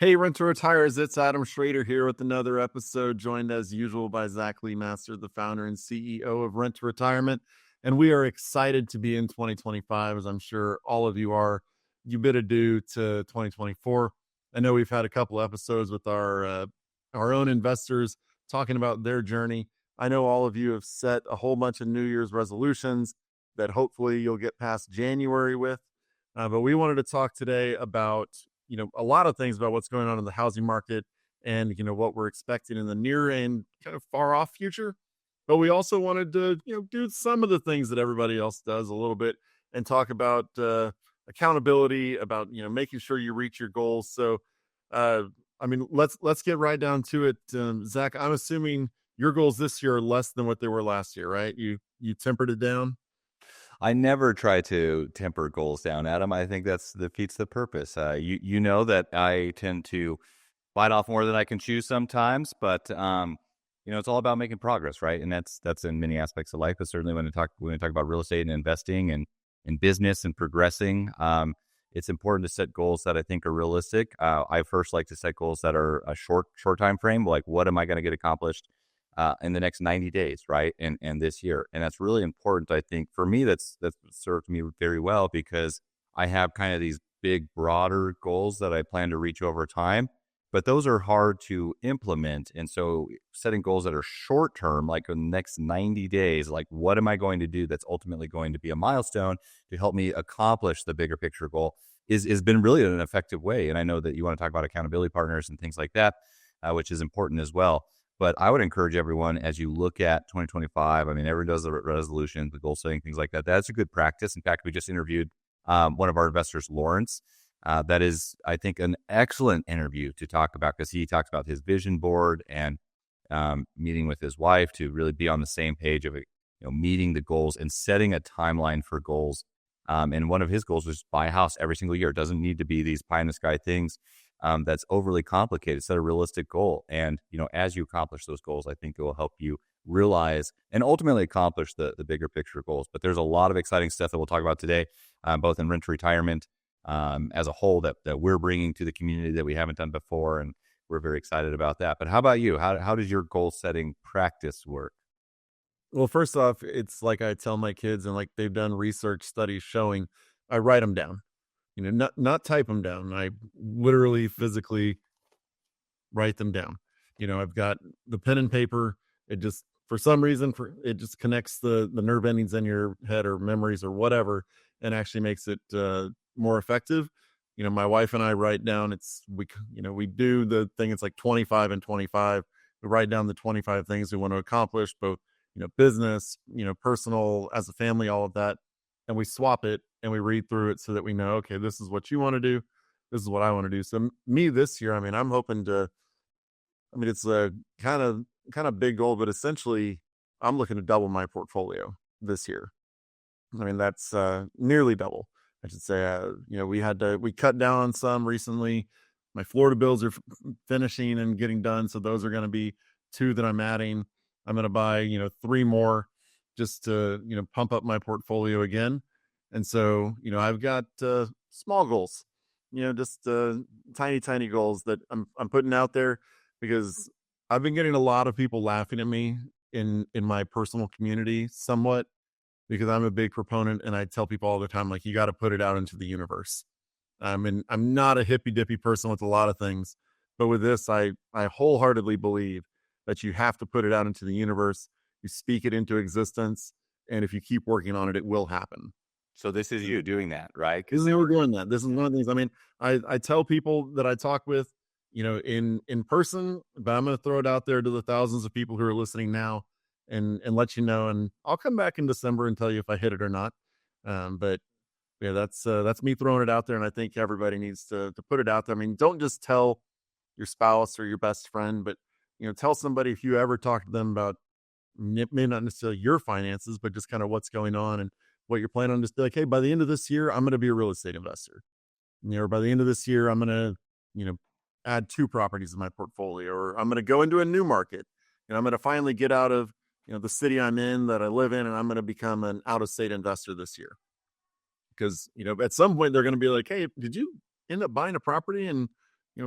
Hey, Renter Retires, it's Adam Schroeder here with another episode, joined as usual by Zach Lemaster, the founder and CEO of Rent to Retirement. And we are excited to be in 2025, as I'm sure all of you are. You bid adieu to 2024. I know we've had a couple episodes with our own investors talking about their journey. I know all of you have set a whole bunch of New Year's resolutions that hopefully you'll get past January with. But we wanted to talk today about a lot of things about what's going on in the housing market and what we're expecting in the near and kind of far off future. But we also wanted to do some of the things that everybody else does a little bit and talk about accountability, about making sure you reach your goals. So let's get right down to it. Zach, I'm assuming your goals this year are less than what they were last year, right? You tempered it down. I never try to temper goals down, Adam. I think that's defeats the purpose. You know that I tend to bite off more than I can chew sometimes, but it's all about making progress, right? And that's in many aspects of life. But certainly when we talk about real estate and investing and in business and progressing, it's important to set goals that I think are realistic. I first like to set goals that are a short time frame. Like, what am I going to get accomplished in the next 90 days, right? And this year. And that's really important. I think for me, that's served me very well because I have kind of these big, broader goals that I plan to reach over time, but those are hard to implement. And so setting goals that are short term, like in the next 90 days, like what am I going to do that's ultimately going to be a milestone to help me accomplish the bigger picture goal is been really an effective way. And I know that you want to talk about accountability partners and things like that, which is important as well. But I would encourage everyone as you look at 2025, I mean, everyone does the resolutions, the goal setting, things like that. That's a good practice. In fact, we just interviewed one of our investors, Lawrence. That is, I think, an excellent interview to talk about because he talks about his vision board and meeting with his wife to really be on the same page of meeting the goals and setting a timeline for goals. And one of his goals was buy a house every single year. It doesn't need to be these pie in the sky things. That's overly complicated. Set a realistic goal. And, as you accomplish those goals, I think it will help you realize and ultimately accomplish the bigger picture goals. But there's a lot of exciting stuff that we'll talk about today, both in rent to retirement as a whole that we're bringing to the community that we haven't done before. And we're very excited about that. But how about you? How does your goal setting practice work? Well, first off, it's like I tell my kids, and like they've done research studies showing, I write them down. Not type them down. I literally physically write them down. I've got the pen and paper. It just, for some reason, it just connects the nerve endings in your head or memories or whatever, and actually makes it more effective. My wife and I write down. We do the thing. It's like 25 and 25. We write down the 25 things we want to accomplish, both business, personal, as a family, all of that, and we swap it and we read through it so that we know, okay, this is what you want to do. This is what I want to do. So me this year, I'm hoping to, it's a kind of big goal, but essentially I'm looking to double my portfolio this year. That's nearly double, I should say. We cut down on some recently. My Florida bills are finishing and getting done. So those are going to be 2 that I'm adding. I'm going to buy, 3 more just to, pump up my portfolio again. And so, I've got small goals, just tiny goals that I'm putting out there because I've been getting a lot of people laughing at me in my personal community somewhat because I'm a big proponent and I tell people all the time, like, you got to put it out into the universe. And I'm not a hippy dippy person with a lot of things, but with this, I wholeheartedly believe that you have to put it out into the universe. You speak it into existence. And if you keep working on it, it will happen. So this is you doing that, right? Because we're doing that. This is one of the things. I tell people that I talk with, in person, but I'm going to throw it out there to the thousands of people who are listening now and let you know. And I'll come back in December and tell you if I hit it or not. But yeah, that's me throwing it out there. And I think everybody needs to put it out there. Don't just tell your spouse or your best friend, but tell somebody if you ever talk to them about may not necessarily your finances, but just kind of what's going on and what you're planning on. Just be like, hey, by the end of this year, I'm going to be a real estate investor. Or by the end of this year, I'm going to, add 2 properties in my portfolio, or I'm going to go into a new market. I'm going to finally get out of, the city I'm in that I live in, and I'm going to become an out of state investor this year. Because, at some point they're going to be like, hey, did you end up buying a property in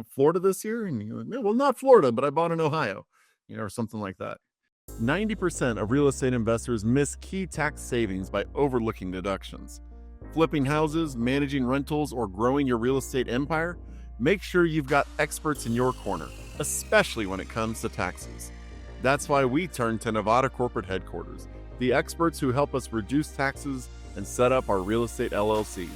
Florida this year? And you're like, well, not Florida, but I bought in Ohio, or something like that. 90% of real estate investors miss key tax savings by overlooking deductions. Flipping houses, managing rentals, or growing your real estate empire? Make sure you've got experts in your corner, especially when it comes to taxes. That's why we turn to Nevada Corporate Headquarters, the experts who help us reduce taxes and set up our real estate LLCs.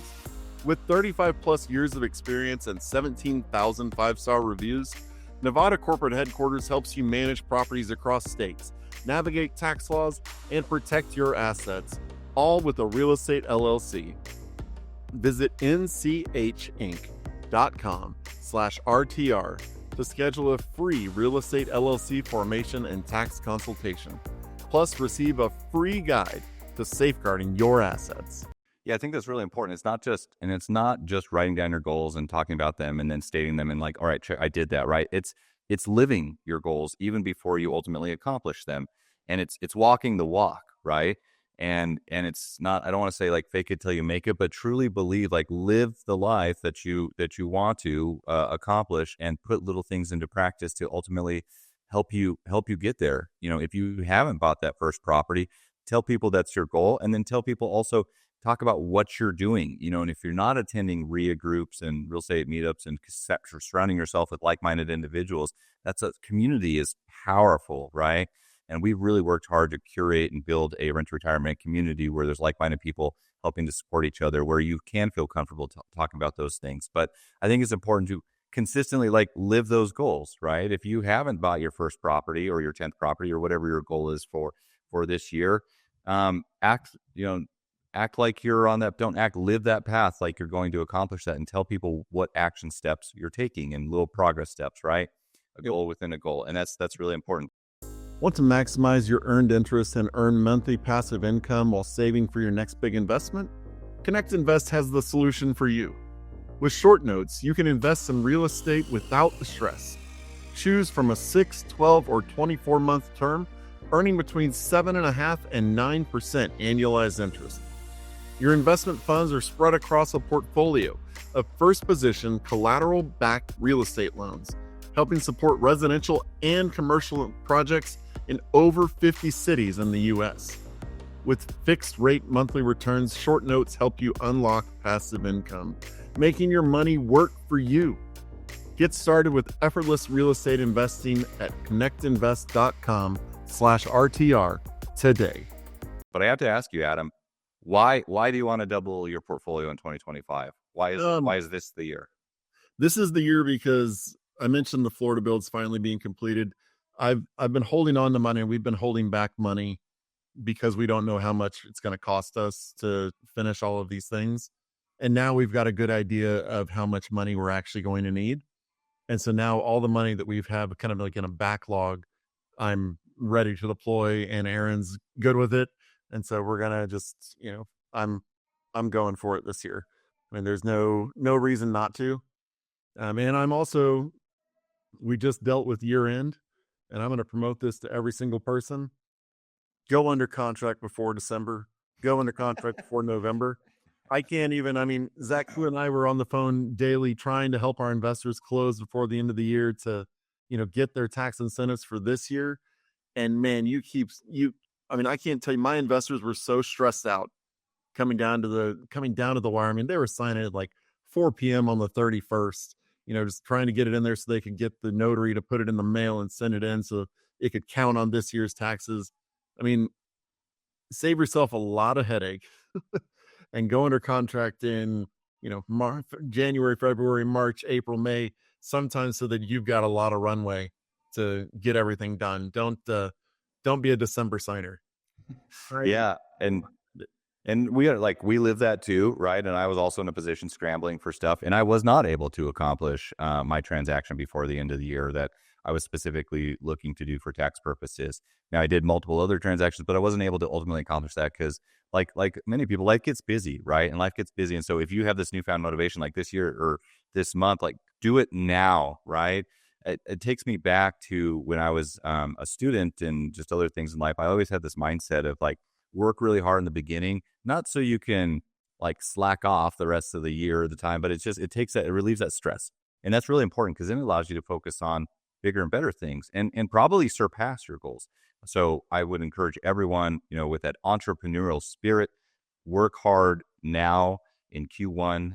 With 35 plus years of experience and 17,000 five-star reviews, Nevada Corporate Headquarters helps you manage properties across states, navigate tax laws, and protect your assets, all with a real estate LLC. Visit nchincc.com/RTR to schedule a free real estate LLC formation and tax consultation. Plus, receive a free guide to safeguarding your assets. Yeah, I think that's really important. It's not just writing down your goals and talking about them and then stating them and like, all right, I did that, right? It's living your goals even before you ultimately accomplish them. And it's walking the walk, right? And it's not, I don't want to say like fake it till you make it, but truly believe, like live the life that you want to accomplish and put little things into practice to ultimately help you get there. If you haven't bought that first property, tell people that's your goal, and then tell people also talk about what you're doing, and if you're not attending RIA groups and real estate meetups and surrounding yourself with like-minded individuals, that's a community is powerful, right? And we've really worked hard to curate and build a rent-to-retirement community where there's like-minded people helping to support each other, where you can feel comfortable talking about those things. But I think it's important to consistently like live those goals, right? If you haven't bought your first property or your 10th property or whatever your goal is for this year, act like you're on that. Live that path like you're going to accomplish that, and tell people what action steps you're taking and little progress steps, right? A goal within a goal. And that's really important. Want to maximize your earned interest and earn monthly passive income while saving for your next big investment? Connect Invest has the solution for you. With short notes, you can invest in real estate without the stress. Choose from a 6, 12, or 24-month term, earning between 7.5% and 9% annualized interest. Your investment funds are spread across a portfolio of first-position, collateral-backed real estate loans, helping support residential and commercial projects in over 50 cities in the U.S. With fixed-rate monthly returns, short notes help you unlock passive income, making your money work for you. Get started with effortless real estate investing at connectinvest.com/RTR today. But I have to ask you, Adam, why do you want to double your portfolio in 2025? Why is this the year? This is the year because I mentioned the Florida build's finally being completed. I've been holding on to money, and we've been holding back money because we don't know how much it's going to cost us to finish all of these things. And now we've got a good idea of how much money we're actually going to need. And so now all the money that we've had kind of like in a backlog, I'm ready to deploy, and Aaron's good with it. And so we're going to just, I'm going for it this year. I mean, there's no reason not to. And I'm also, we just dealt with year end, and I'm going to promote this to every single person. Go under contract before December. Go under contract before November. I can't even, Zach, you and I were on the phone daily trying to help our investors close before the end of the year to, get their tax incentives for this year. And man, I can't tell you, my investors were so stressed out coming down to the wire. I mean, they were signing at like 4 p.m. on the 31st, just trying to get it in there so they could get the notary to put it in the mail and send it in so it could count on this year's taxes. I mean, save yourself a lot of headache and go under contract in, January, February, March, April, May, sometimes, so that you've got a lot of runway to get everything done. Don't be a December signer. Right? Yeah. And we live that too, right? And I was also in a position scrambling for stuff, and I was not able to accomplish my transaction before the end of the year that I was specifically looking to do for tax purposes. Now, I did multiple other transactions, but I wasn't able to ultimately accomplish that because, like many people, life gets busy, right? And life gets busy. And so if you have this newfound motivation, like this year or this month, like do it now, right? It takes me back to when I was a student and just other things in life. I always had this mindset of like, work really hard in the beginning, not so you can like slack off the rest of the year or the time, but it relieves that stress. And that's really important because then it allows you to focus on bigger and better things and probably surpass your goals. So I would encourage everyone, with that entrepreneurial spirit, work hard now in Q1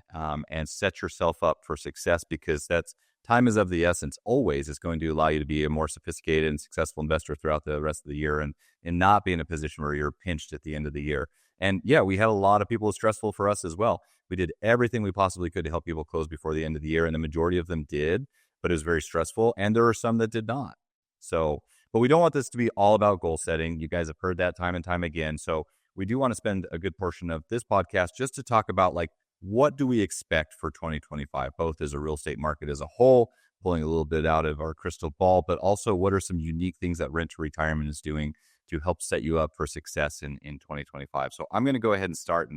and set yourself up for success, because that's time is of the essence always. It's going to allow you to be a more sophisticated and successful investor throughout the rest of the year, and not be in a position where you're pinched at the end of the year. And yeah, we had a lot of people. It was stressful for us as well. We did everything we possibly could to help people close before the end of the year, and the majority of them did, but it was very stressful. And there were some that did not. So, but we don't want this to be all about goal setting. You guys have heard that time and time again. So we do want to spend a good portion of this podcast just to talk about, like, what do we expect for 2025, both as a real estate market as a whole, pulling a little bit out of our crystal ball, but also what are some unique things that Rent to Retirement is doing to help set you up for success in 2025. So I'm going to go ahead and start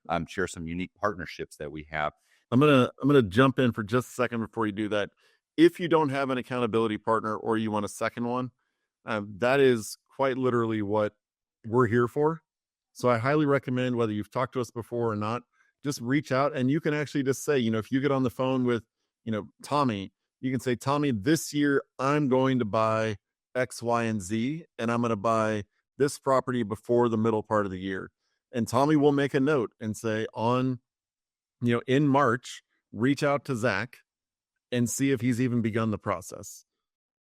and share some unique partnerships that we have. I'm gonna jump in for just a second before you do that. If you don't have an accountability partner or you want a second one, that is quite literally what we're here for. So I highly recommend, whether you've talked to us before or not, just reach out, and you can actually just say, if you get on the phone with, Tommy, you can say, Tommy, this year I'm going to buy X, Y, and Z, and I'm going to buy this property before the middle part of the year. And Tommy will make a note and say, in March, reach out to Zach and see if he's even begun the process.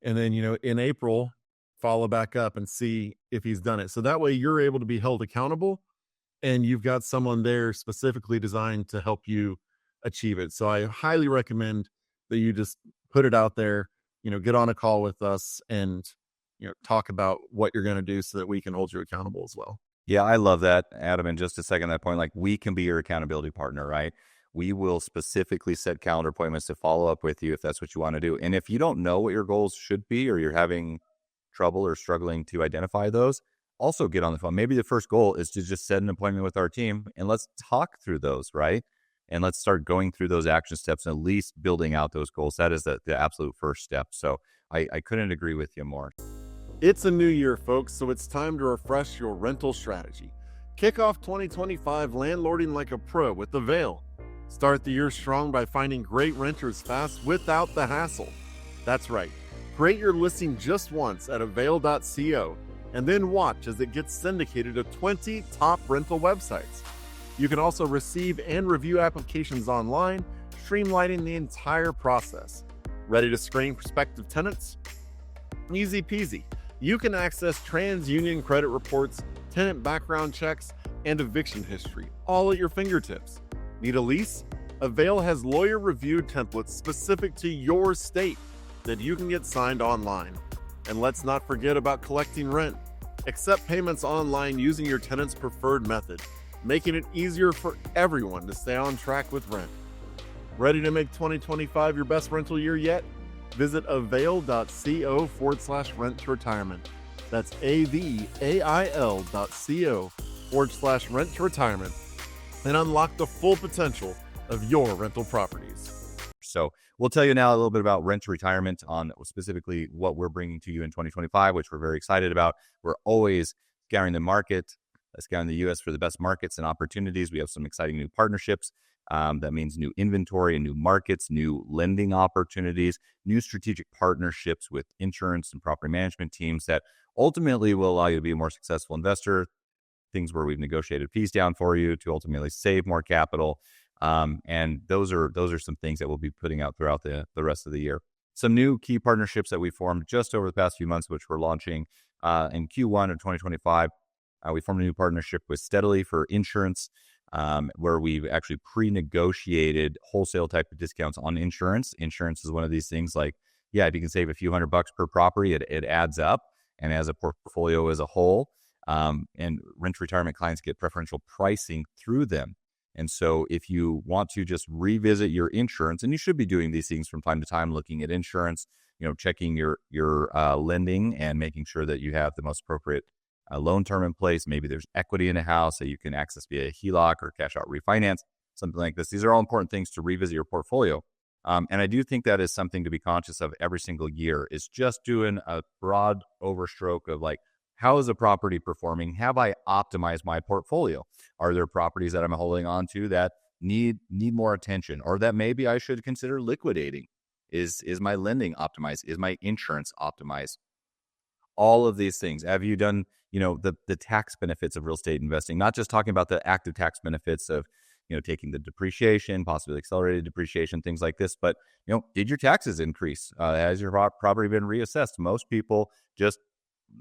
And then, in April, follow back up and see if he's done it. So that way you're able to be held accountable, and you've got someone there specifically designed to help you achieve it. So I highly recommend that you just put it out there, get on a call with us and, talk about what you're going to do so that we can hold you accountable as well. Yeah, I love that, Adam. And just to second that point, like, we can be your accountability partner, right? We will specifically set calendar appointments to follow up with you if that's what you want to do. And if you don't know what your goals should be, or you're having trouble or struggling to identify those, also get on the phone. Maybe the first goal is to just set an appointment with our team and let's talk through those, right? And let's start going through those action steps and at least building out those goals. That is the absolute first step. So I couldn't agree with you more. It's a new year, folks, so it's time to refresh your rental strategy. Kick off 2025 landlording like a pro with AVAIL. Start the year strong by finding great renters fast without the hassle. That's right. Create your listing just once at avail.co and then watch as it gets syndicated to 20 top rental websites. You can also receive and review applications online, streamlining the entire process. Ready to screen prospective tenants? Easy peasy. You can access TransUnion credit reports, tenant background checks, and eviction history, all at your fingertips. Need a lease? AVAIL has lawyer-reviewed templates specific to your state that you can get signed online. And let's not forget about collecting rent. Accept payments online using your tenant's preferred method, making it easier for everyone to stay on track with rent. Ready to make 2025 your best rental year yet? Visit avail.co/rent to retirement. That's avail.co/rent to retirement, and unlock the full potential of your rental properties. So we'll tell you now a little bit about Rent to Retirement, on specifically what we're bringing to you in 2025, which we're very excited about. We're always scouring the market, scouring the U.S. for the best markets and opportunities. We have some exciting new partnerships. That means new inventory and new markets, new lending opportunities, new strategic partnerships with insurance and property management teams that ultimately will allow you to be a more successful investor. Things where we've negotiated fees down for you to ultimately save more capital. And those are some things that we'll be putting out throughout the rest of the year. Some new key partnerships that we formed just over the past few months, which we're launching in Q1 of 2025. We formed a new partnership with Steadily for insurance, where we've actually pre-negotiated wholesale type of discounts on insurance. Insurance is one of these things, like, yeah, if you can save a few $100 per property, it adds up, and as a portfolio as a whole. And Rent to Retirement clients get preferential pricing through them. And so if you want to just revisit your insurance, and you should be doing these things from time to time, looking at insurance, checking your lending and making sure that you have the most appropriate loan term in place. Maybe there's equity in a house that you can access via HELOC or cash out refinance, something like this. These are all important things to revisit your portfolio. And I do think that is something to be conscious of every single year, is just doing a broad overstroke of, like, how is a property performing? Have I optimized my portfolio? Are there properties that I'm holding on to that need more attention, or that maybe I should consider liquidating? Is my lending optimized? Is my insurance optimized? All of these things. Have you done, the tax benefits of real estate investing? Not just talking about the active tax benefits of, taking the depreciation, possibly accelerated depreciation, things like this. But, did your taxes increase? Has your property been reassessed? Most people just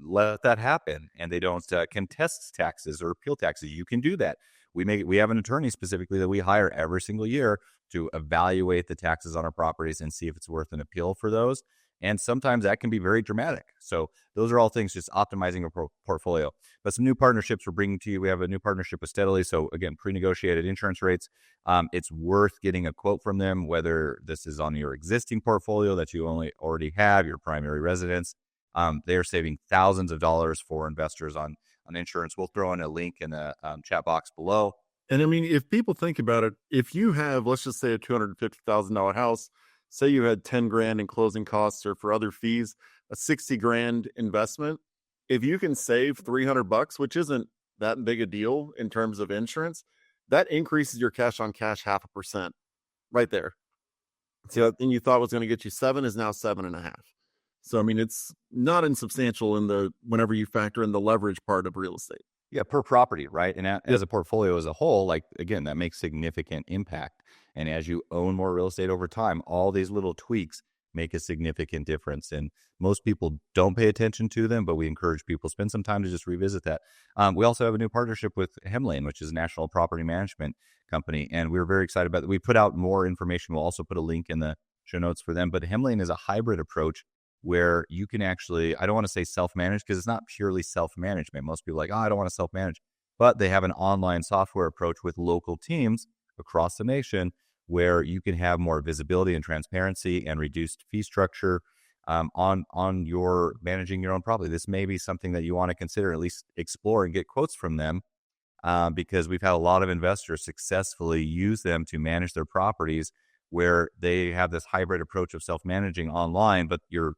let that happen and they don't contest taxes or appeal taxes. You can do that. We have an attorney specifically that we hire every single year to evaluate the taxes on our properties and see if it's worth an appeal for those. And sometimes that can be very dramatic. So those are all things just optimizing a portfolio. But some new partnerships we're bringing to you. We have a new partnership with Steadily. So again, pre-negotiated insurance rates. It's worth getting a quote from them, whether this is on your existing portfolio that you already have, your primary residence. They are saving thousands of dollars for investors on insurance. We'll throw in a link in the chat box below. And I mean, if people think about it, if you have, let's just say, a $250,000 house, say you had 10 grand in closing costs or for other fees, a 60 grand investment, if you can save $300, which isn't that big a deal in terms of insurance, that increases your cash on cash 0.5% right there. So that thing you thought was going to get you 7 is now 7.5. So, I mean, it's not insubstantial whenever you factor in the leverage part of real estate. Yeah, per property, right? And as a portfolio as a whole, like, again, that makes significant impact. And as you own more real estate over time, all these little tweaks make a significant difference. And most people don't pay attention to them, but we encourage people to spend some time to just revisit that. We also have a new partnership with Hemlane, which is a national property management company. And we're very excited about that. We put out more information. We'll also put a link in the show notes for them. But Hemlane is a hybrid approach where you can actually, I don't want to say self-manage because it's not purely self-management. Most people are like, oh, I don't want to self-manage. But they have an online software approach with local teams across the nation where you can have more visibility and transparency and reduced fee structure on your managing your own property. This may be something that you want to consider, at least explore and get quotes from them because we've had a lot of investors successfully use them to manage their properties where they have this hybrid approach of self-managing online, but you're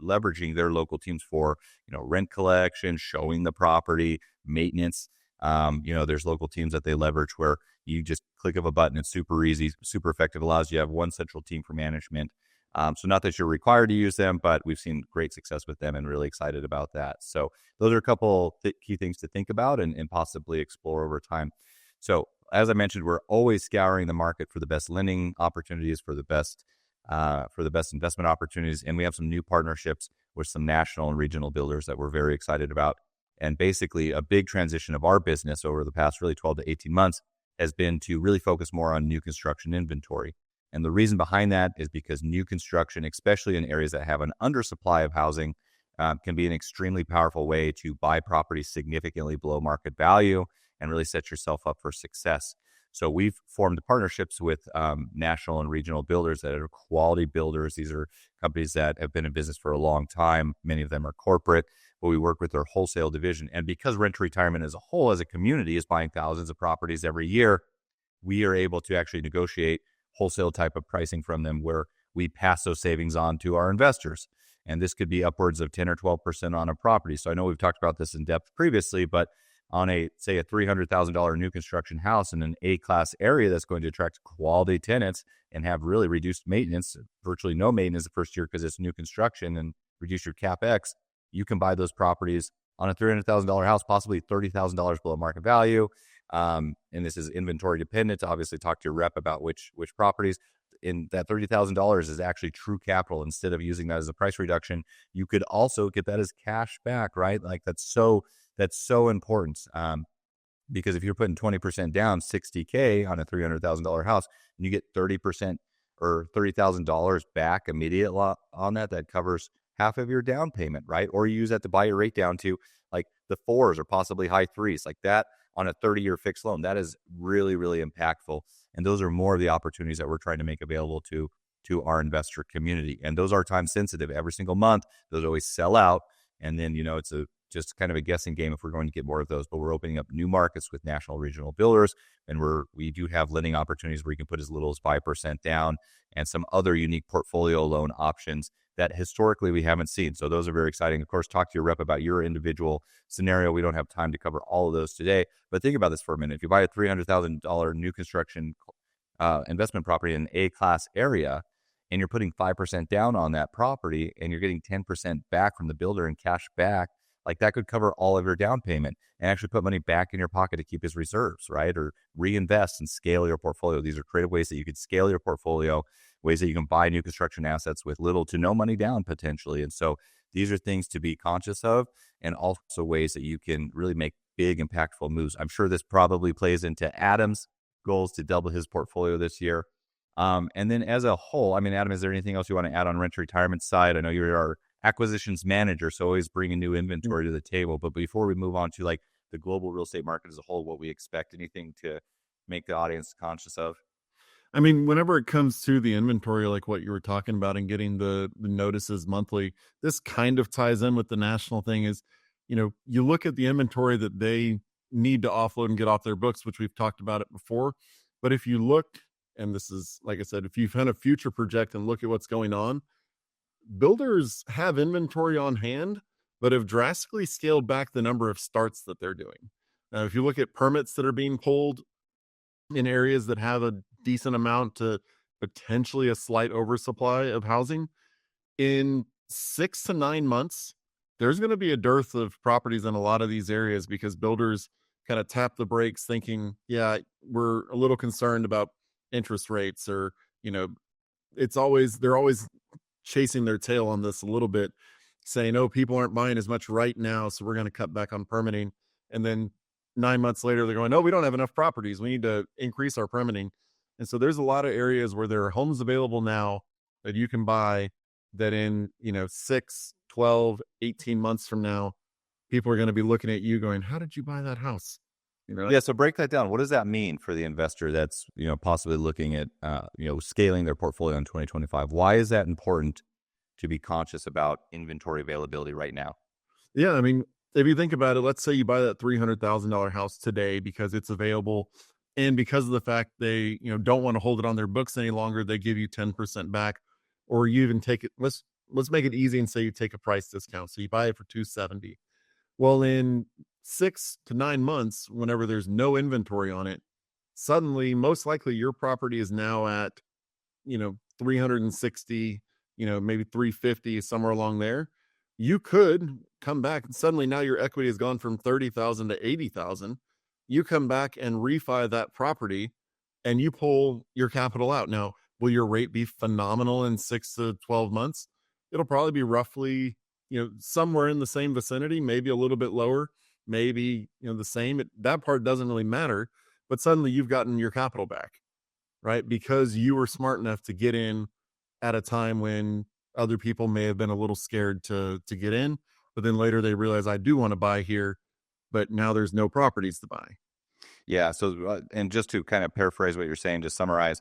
leveraging their local teams for, rent collection, showing the property, maintenance. There's local teams that they leverage where you just click of a button. It's super easy, super effective, allows you to have one central team for management. So not that you're required to use them, but we've seen great success with them and really excited about that. So those are a couple key things to think about and possibly explore over time. So as I mentioned, we're always scouring the market for the best lending opportunities, for the best investment opportunities. And we have some new partnerships with some national and regional builders that we're very excited about. And basically a big transition of our business over the past really 12 to 18 months has been to really focus more on new construction inventory. And the reason behind that is because new construction, especially in areas that have an undersupply of housing, can be an extremely powerful way to buy properties significantly below market value and really set yourself up for success. So we've formed partnerships with national and regional builders that are quality builders. These are companies that have been in business for a long time. Many of them are corporate, but we work with their wholesale division. And because Rent to Retirement as a whole, as a community, is buying thousands of properties every year, we are able to actually negotiate wholesale type of pricing from them where we pass those savings on to our investors. And this could be upwards of 10 or 12% on a property. So I know we've talked about this in depth previously, but on a $300,000 new construction house in an A-class area that's going to attract quality tenants and have really reduced maintenance, virtually no maintenance the first year because it's new construction, and reduce your CapEx, you can buy those properties on a $300,000 house, possibly $30,000 below market value. And this is inventory dependent. Obviously, talk to your rep about which properties. In that $30,000 is actually true capital. Instead of using that as a price reduction, you could also get that as cash back, right? Like that's so important. Because if you're putting 20% down, $60K on a $300,000 house, and you get 30% or $30,000 back immediately on that covers half of your down payment, right? Or you use that to buy your rate down to like the 4s or possibly high 3s, like that on a 30-year fixed loan. That is really, really impactful. And those are more of the opportunities that we're trying to make available to our investor community. And those are time sensitive. Every single month, those always sell out. And then, it's just kind of a guessing game if we're going to get more of those. But we're opening up new markets with national regional builders. And we do have lending opportunities where you can put as little as 5% down and some other unique portfolio loan options that historically we haven't seen. So those are very exciting. Of course, talk to your rep about your individual scenario. We don't have time to cover all of those today, but think about this for a minute. If you buy a $300,000 new construction investment property in an A-class area, and you're putting 5% down on that property and you're getting 10% back from the builder and cash back, like that could cover all of your down payment and actually put money back in your pocket to keep as reserves, right? Or reinvest and scale your portfolio. These are creative ways that you could scale your portfolio, ways that you can buy new construction assets with little to no money down potentially. And so these are things to be conscious of, and also ways that you can really make big, impactful moves. I'm sure this probably plays into Adam's goals to double his portfolio this year. And then as a whole, I mean, Adam, is there anything else you want to add on rent retirement side? I know you're our acquisitions manager, so always bringing new inventory to the table. But before we move on to like the global real estate market as a whole, what we expect, anything to make the audience conscious of? I mean, whenever it comes to the inventory, like what you were talking about and getting the notices monthly, this kind of ties in with the national thing is, you look at the inventory that they need to offload and get off their books, which we've talked about it before. But if you look, and this is, like I said, if you kind of future project and look at what's going on, builders have inventory on hand, but have drastically scaled back the number of starts that they're doing. Now, if you look at permits that are being pulled in areas that have a decent amount to potentially a slight oversupply of housing, in 6 to 9 months, there's going to be a dearth of properties in a lot of these areas because builders kind of tap the brakes thinking, yeah, we're a little concerned about interest rates, or, they're always chasing their tail on this a little bit, saying, oh, people aren't buying as much right now, so we're going to cut back on permitting. And then 9 months later, they're going, no, we don't have enough properties. We need to increase our permitting. And so there's a lot of areas where there are homes available now that you can buy that in, 6, 12, 18 months from now, people are going to be looking at you going, how did you buy that house? Yeah, so break that down. What does that mean for the investor that's, possibly looking at, scaling their portfolio in 2025? Why is that important to be conscious about inventory availability right now? Yeah, I mean, if you think about it, let's say you buy that $300,000 house today because it's available, and because of the fact they, don't want to hold it on their books any longer, they give you 10% back, or you even take it. Let's make it easy and say you take a price discount, so you buy it for 270. Well, in 6 to 9 months, whenever there's no inventory on it, suddenly, most likely, your property is now at, 360, maybe 350, somewhere along there. You could come back and suddenly now your equity has gone from 30,000 to 80,000. You come back and refi that property and you pull your capital out. Now, will your rate be phenomenal in 6 to 12 months? It'll probably be roughly, somewhere in the same vicinity, maybe a little bit lower, maybe, the same. That part doesn't really matter, but suddenly you've gotten your capital back, right? Because you were smart enough to get in at a time when other people may have been a little scared to get in, but then later they realize I do want to buy here, but now there's no properties to buy. Yeah. So, and just to kind of paraphrase what you're saying, to summarize,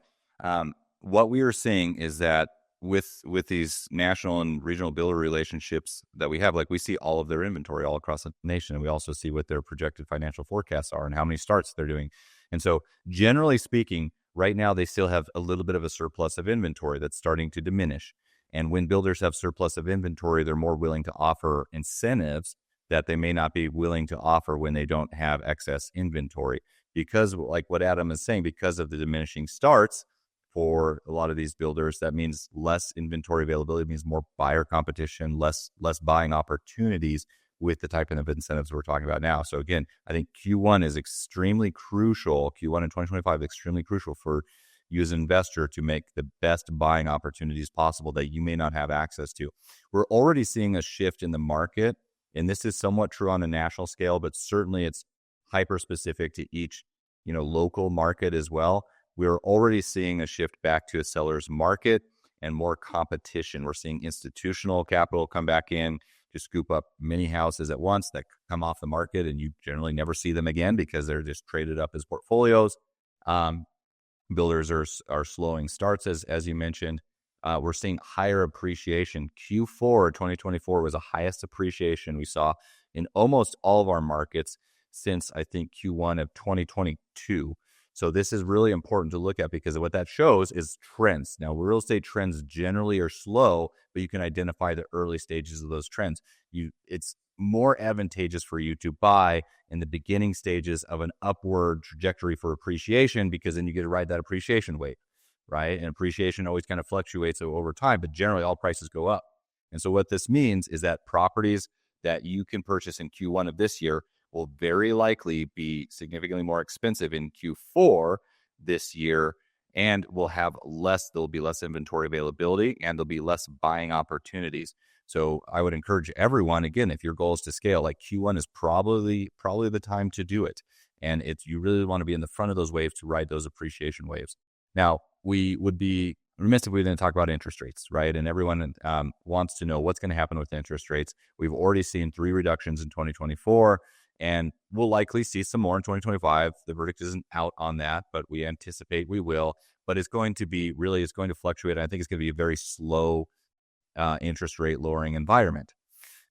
what we are seeing is that with these national and regional builder relationships that we have, like we see all of their inventory all across the nation, and we also see what their projected financial forecasts are and how many starts they're doing. And so, generally speaking, right now they still have a little bit of a surplus of inventory that's starting to diminish. And when builders have surplus of inventory, they're more willing to offer incentives that they may not be willing to offer when they don't have excess inventory. Because, like what Adam is saying, because of the diminishing starts for a lot of these builders, that means less inventory availability, means more buyer competition, less buying opportunities with the type of incentives we're talking about now. So again, I think Q1 is extremely crucial. Q1 in 2025 is extremely crucial for you as an investor to make the best buying opportunities possible that you may not have access to. We're already seeing a shift in the market, and this is somewhat true on a national scale, but certainly it's hyper specific to each, local market as well. We're already seeing a shift back to a seller's market and more competition. We're seeing institutional capital come back in to scoop up many houses at once that come off the market, and you generally never see them again because they're just traded up as portfolios. Builders are slowing starts, as you mentioned. We're seeing higher appreciation. Q4 2024 was the highest appreciation we saw in almost all of our markets since, I think, Q1 of 2022. So this is really important to look at because what that shows is trends. Now, real estate trends generally are slow, but you can identify the early stages of those trends. It's more advantageous for you to buy in the beginning stages of an upward trajectory for appreciation because then you get to ride that appreciation wave, right? And appreciation always kind of fluctuates over time, but generally all prices go up. And so what this means is that properties that you can purchase in Q1 of this year will very likely be significantly more expensive in Q4 this year, and there'll be less inventory availability, and there'll be less buying opportunities. So I would encourage everyone, again, if your goal is to scale, like Q1 is probably the time to do it. And you really want to be in the front of those waves to ride those appreciation waves. Now, we would be remiss if we didn't talk about interest rates, right? And everyone wants to know what's going to happen with interest rates. We've already seen 3 reductions in 2024, and we'll likely see some more in 2025. The verdict isn't out on that, but we anticipate we will. But it's going to fluctuate. I think it's going to be a very slow interest rate lowering environment.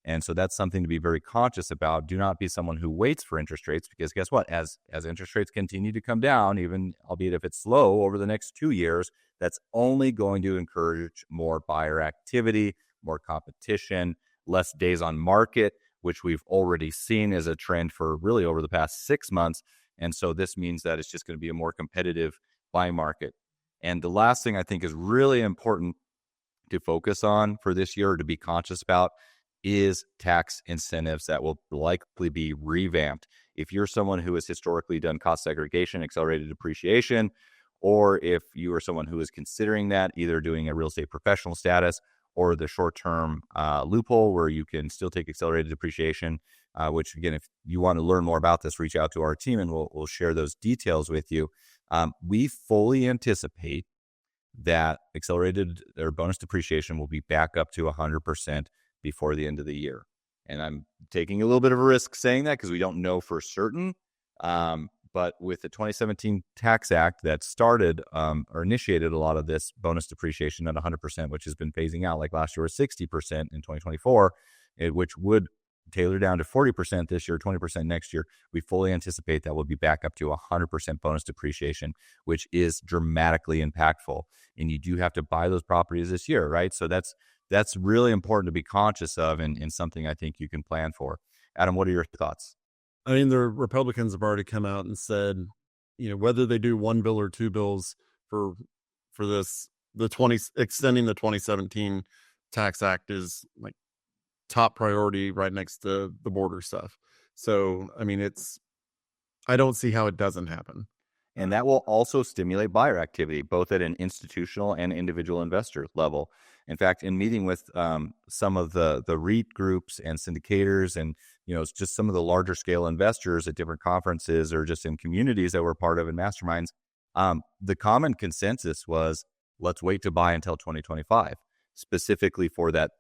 And so that's something to be very conscious about. Do not be someone who waits for interest rates, because guess what? As interest rates continue to come down, even albeit if it's slow over the next 2 years, that's only going to encourage more buyer activity, more competition, less days on market, which we've already seen as a trend for really over the past 6 months. And so this means that it's just going to be a more competitive buying market. And the last thing I think is really important to focus on for this year, or to be conscious about, is tax incentives that will likely be revamped. If you're someone who has historically done cost segregation, accelerated depreciation, or if you are someone who is considering that, either doing a real estate professional status or the short-term loophole where you can still take accelerated depreciation, which again, if you want to learn more about this, reach out to our team and we'll share those details with you. We fully anticipate that accelerated or bonus depreciation will be back up to 100% before the end of the year. And I'm taking a little bit of a risk saying that because we don't know for certain. But with the 2017 Tax Act that started or initiated a lot of this bonus depreciation at 100%, which has been phasing out, like last year was 60% in 2024, which would tailor down to 40% this year, 20% next year. We fully anticipate that we'll be back up to 100% bonus depreciation, which is dramatically impactful. And you do have to buy those properties this year, right? So that's really important to be conscious of, and something I think you can plan for. Adam, what are your thoughts? I mean, the Republicans have already come out and said, whether they do one bill or 2 bills for this, extending the 2017 Tax Act is like top priority right next to the border stuff. So, I mean, I don't see how it doesn't happen. And that will also stimulate buyer activity, both at an institutional and individual investor level. In fact, in meeting with some of the REIT groups and syndicators and, it's just some of the larger scale investors at different conferences or just in communities that we're part of in masterminds, the common consensus was, let's wait to buy until 2025, specifically for that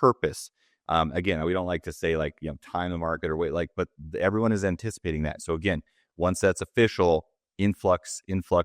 purpose. Again, we don't like to say time the market or wait, but everyone is anticipating that. So again, once that's official, influx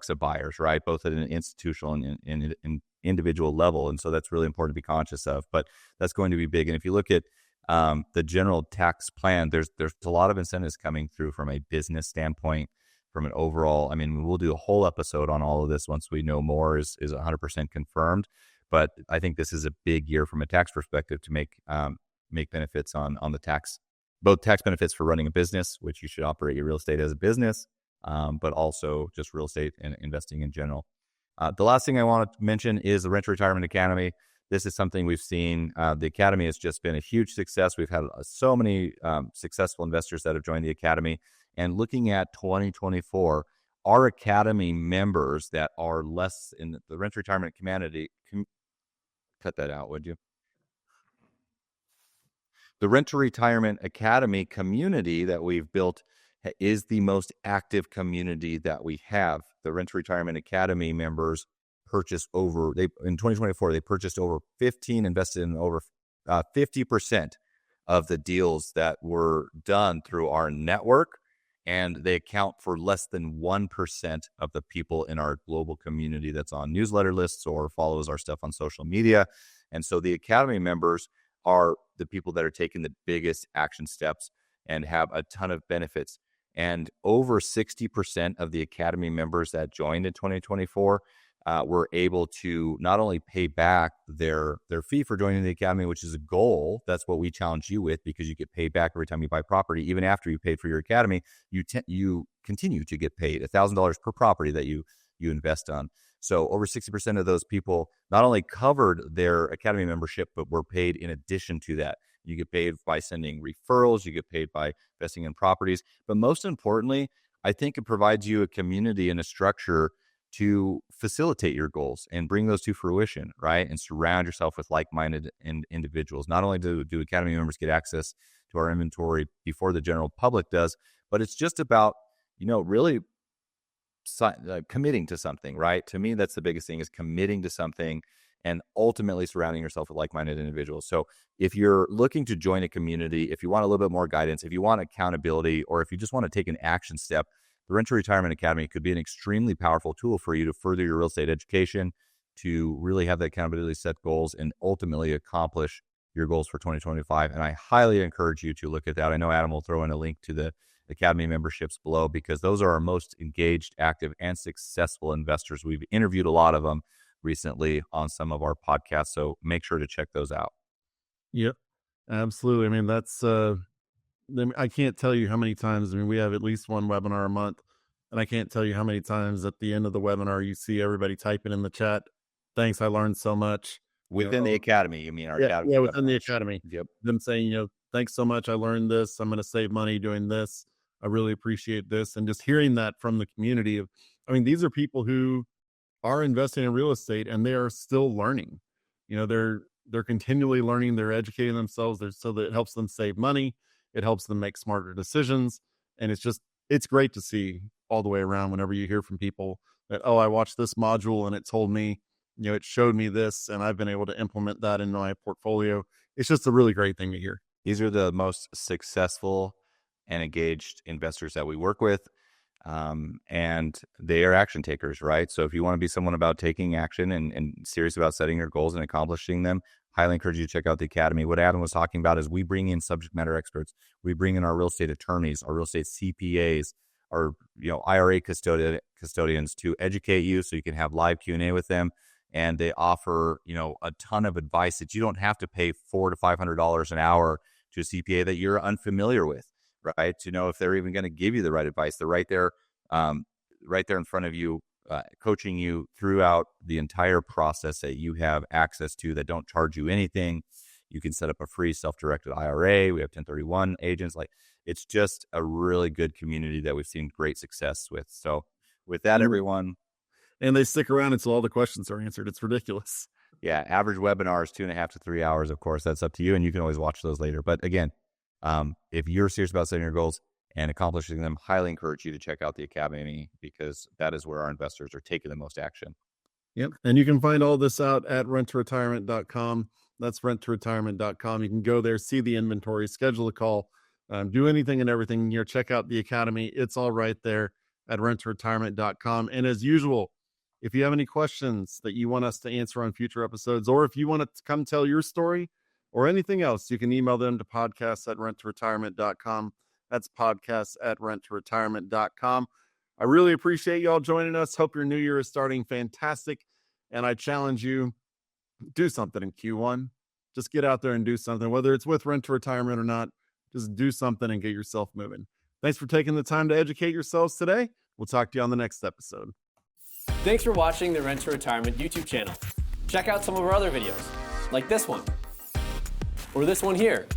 of buyers, right? Both at an institutional and individual level. And so that's really important to be conscious of, but that's going to be big. And if you look at the general tax plan, there's a lot of incentives coming through from a business standpoint, from an overall, we'll do a whole episode on all of this once we know more is 100% confirmed. But I think this is a big year from a tax perspective to make benefits on the tax, both tax benefits for running a business, which you should operate your real estate as a business, but also just real estate and investing in general. The last thing I want to mention is the Rent Retirement Academy. This is something we've seen. The Academy has just been a huge success. We've had so many successful investors that have joined the Academy. And looking at 2024, our Academy members that are less in the Rent Retirement community, cut that out, would you? The Rent to Retirement Academy community that we've built is the most active community that we have. The Rent to Retirement Academy members purchased in 2024, they purchased invested in over 50% of the deals that were done through our network. And they account for less than 1% of the people in our global community that's on newsletter lists or follows our stuff on social media. And so the Academy members are the people that are taking the biggest action steps and have a ton of benefits. And over 60% of the Academy members that joined in 2024 were able to not only pay back their fee for joining the Academy, which is a goal. That's what we challenge you with, because you get paid back every time you buy property. Even after you paid for your Academy, you continue to get paid $1,000 per property that you invest on. So over 60% of those people not only covered their academy membership, but were paid in addition to that. You get paid by sending referrals, you get paid by investing in properties. But most importantly, I think it provides you a community and a structure to facilitate your goals and bring those to fruition, right? And surround yourself with like-minded individuals. Not only do academy members get access to our inventory before the general public does, but it's just about, really committing to something, right? To me, that's the biggest thing, is committing to something and ultimately surrounding yourself with like-minded individuals. So if you're looking to join a community, if you want a little bit more guidance, if you want accountability, or if you just want to take an action step, the Rent to Retirement Academy could be an extremely powerful tool for you to further your real estate education, to really have the accountability, set goals, and ultimately accomplish your goals for 2025. And I highly encourage you to look at that. I know Adam will throw in a link to the Academy memberships below, because those are our most engaged, active, and successful investors. We've interviewed a lot of them recently on some of our podcasts, so make sure to check those out. Yep, absolutely. I mean, that's I can't tell you how many times. I mean, we have at least one webinar a month, and I can't tell you how many times at the end of the webinar you see everybody typing in the chat, "Thanks, I learned so much." Within the academy, you mean our academy? Yeah, within the academy. Yep. Them saying, "Thanks so much, I learned this. I'm going to save money doing this. I really appreciate this." And just hearing that from the community of, I mean, these are people who are investing in real estate and they are still learning. They're continually learning, they're educating themselves, so that it helps them save money, it helps them make smarter decisions. And it's great to see all the way around whenever you hear from people that, "Oh, I watched this module and it told me, it showed me this, and I've been able to implement that in my portfolio." It's just a really great thing to hear. These are the most successful and engaged investors that we work with. And they are action takers, right? So if you want to be someone about taking action and serious about setting your goals and accomplishing them, highly encourage you to check out the academy. What Adam was talking about is we bring in subject matter experts. We bring in our real estate attorneys, our real estate CPAs, our IRA custodians to educate you, so you can have live Q&A with them. And they offer a ton of advice that you don't have to pay $400 to $500 an hour to a CPA that you're unfamiliar with, right? To know if they're even going to give you the right advice. They're right there in front of you, coaching you throughout the entire process that you have access to, that don't charge you anything. You can set up a free self-directed IRA. We have 1031 agents. It's just a really good community that we've seen great success with. So with that, everyone. And they stick around until all the questions are answered. It's ridiculous. Yeah. Average webinar is 2.5 to 3 hours. Of course, that's up to you, and you can always watch those later. But again, if you're serious about setting your goals and accomplishing them, highly encourage you to check out the academy, because that is where our investors are taking the most action. Yep. And you can find all this out at renttoretirement.com. That's renttoretirement.com. You can go there, see the inventory, schedule a call, do anything and everything. Check out the academy. It's all right there at renttoretirement.com. And as usual, if you have any questions that you want us to answer on future episodes, or if you want to come tell your story or anything else, you can email them to podcasts@renttoretirement.com. That's podcasts@renttoretirement.com. I really appreciate y'all joining us. Hope your new year is starting fantastic. And I challenge you, do something in Q1. Just get out there and do something, whether it's with Rent to Retirement or not. Just do something and get yourself moving. Thanks for taking the time to educate yourselves today. We'll talk to you on the next episode. Thanks for watching the Rent to Retirement YouTube channel. Check out some of our other videos, like this one, or this one here.